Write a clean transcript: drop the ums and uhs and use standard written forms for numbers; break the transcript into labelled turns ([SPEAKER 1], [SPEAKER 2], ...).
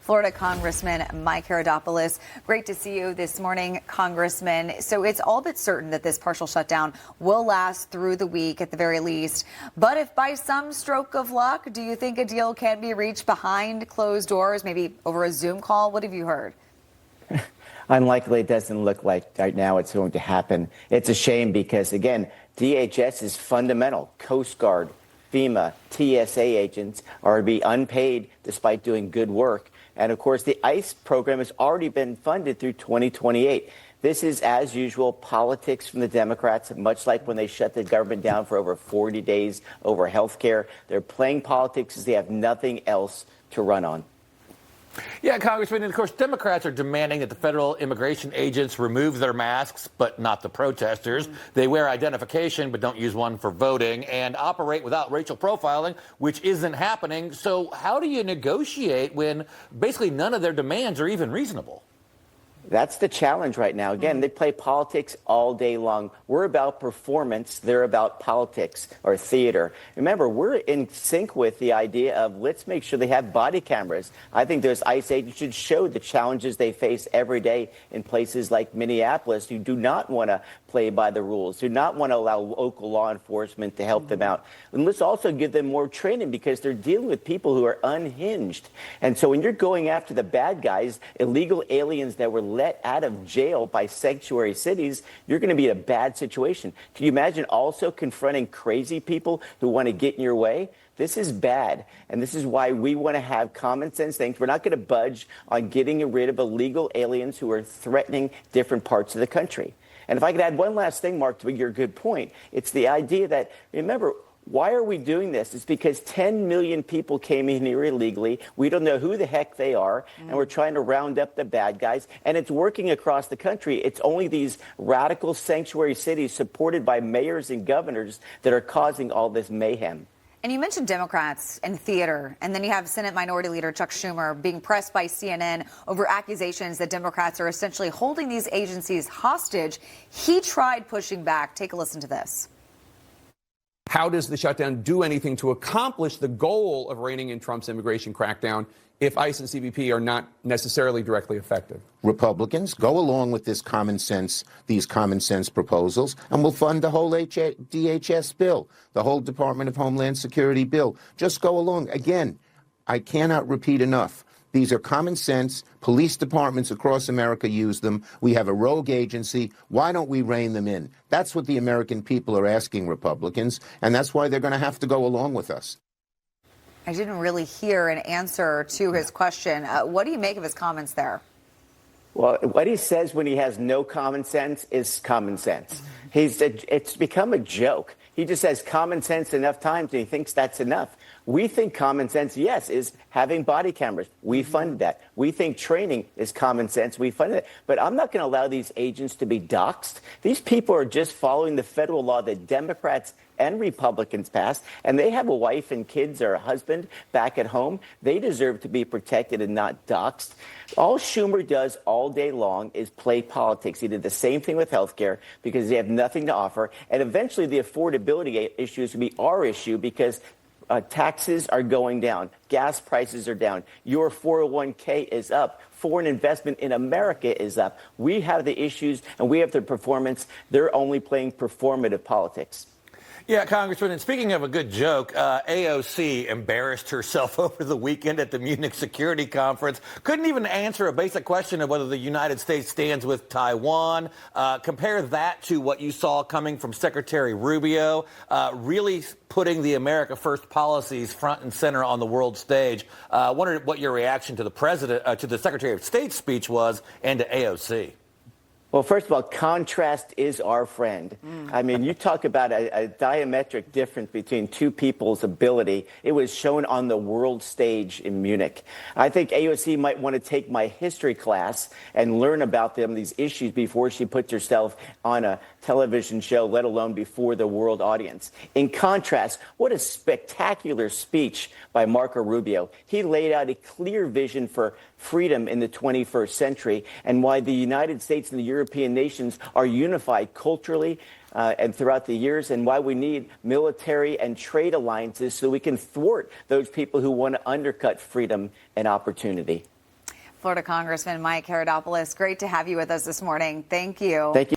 [SPEAKER 1] Florida Congressman Mike Haridopolos. Great to see you this morning, Congressman. So it's all but certain that this partial shutdown will last through the week at the very least. But if by some stroke of luck, do you think a deal can be reached behind closed doors, maybe over a Zoom call? What have you heard?
[SPEAKER 2] Unlikely. It doesn't look like right now it's going to happen. It's a shame because, again, DHS is fundamental. Coast Guard, FEMA, TSA agents are to be unpaid despite doing good work. And, of course, the ICE program has already been funded through 2028. This is, as usual, politics from the Democrats, much like when they shut the government down for over 40 days over health care. They're playing politics as they have nothing else to run on.
[SPEAKER 3] Yeah, Congressman, and of course, Democrats are demanding that the federal immigration agents remove their masks, but not the protesters. They wear identification, but don't use one for voting, and operate without racial profiling, which isn't happening. So how do you negotiate when basically none of their demands are even reasonable?
[SPEAKER 2] That's the challenge right now. Again, they play politics all day long. We're about performance. They're about politics or theater. Remember, we're in sync with the idea of let's make sure they have body cameras. I think those ICE agents should show the challenges they face every day in places like Minneapolis who do not want to play by the rules, do not want to allow local law enforcement to help them out. And let's also give them more training because they're dealing with people who are unhinged. And so when you're going after the bad guys, illegal aliens that were let out of jail by sanctuary cities, you're going to be in a bad situation. Can you imagine also confronting crazy people who want to get in your way? This is bad, and this is why we want to have common sense things. We're not going to budge on getting rid of illegal aliens who are threatening different parts of the country. And if I could add one last thing, Mark, to your good point, it's the idea that, remember, why are we doing this? It's because 10 million people came in here illegally. We don't know who the heck they are, and we're trying to round up the bad guys. And it's working across the country. It's only these radical sanctuary cities supported by mayors and governors that are causing all this mayhem.
[SPEAKER 1] And you mentioned Democrats and theater, and then you have Senate Minority Leader Chuck Schumer being pressed by CNN over accusations that Democrats are essentially holding these agencies hostage. He tried pushing back. Take a listen to this.
[SPEAKER 4] How does the shutdown do anything to accomplish the goal of reining in Trump's immigration crackdown if ICE and CBP are not necessarily directly effective?
[SPEAKER 5] Republicans, go along with these common sense proposals, and we'll fund the whole DHS bill, the whole Department of Homeland Security bill. Just go along. Again, I cannot repeat enough. These are common sense. Police departments across America use them. We have a rogue agency. Why don't we rein them in? That's what the American people are asking Republicans, and that's why they're going to have to go along with us.
[SPEAKER 1] I didn't really hear an answer to his question. What do you make of his comments there?
[SPEAKER 2] Well, what he says when he has no common sense is common sense. It's become a joke. He just says common sense enough times and he thinks that's enough. We think common sense, yes, is having body cameras. We funded that. We think training is common sense. We funded it. But I'm not going to allow these agents to be doxxed. These people are just following the federal law that Democrats and Republicans passed, and they have a wife and kids or a husband back at home. They deserve to be protected and not doxxed. All Schumer does all day long is play politics. He did the same thing with health care because they have nothing to offer. And eventually the affordability issues will be our issue because taxes are going down. Gas prices are down. Your 401k is up. Foreign investment in America is up. We have the issues and we have the performance. They're only playing performative politics.
[SPEAKER 3] Yeah, Congressman, and speaking of a good joke, AOC embarrassed herself over the weekend at the Munich Security Conference. Couldn't even answer a basic question of whether the United States stands with Taiwan. Compare that to what you saw coming from Secretary Rubio, really putting the America First policies front and center on the world stage. Wondered what your reaction to the president, to the Secretary of State's speech was, and to AOC.
[SPEAKER 2] Well, first of all, contrast is our friend. I mean, you talk about a diametric difference between two people's ability. It was shown on the world stage in Munich. I think AOC might want to take my history class and learn about these issues before she puts herself on a television show, let alone before the world audience. In contrast, what a spectacular speech by Marco Rubio. He laid out a clear vision for freedom in the 21st century and why the United States and the European nations are unified culturally and throughout the years, and why we need military and trade alliances so we can thwart those people who want to undercut freedom and opportunity.
[SPEAKER 1] Florida Congressman Mike Haridopolos, great to have you with us this morning. Thank you.
[SPEAKER 2] Thank you.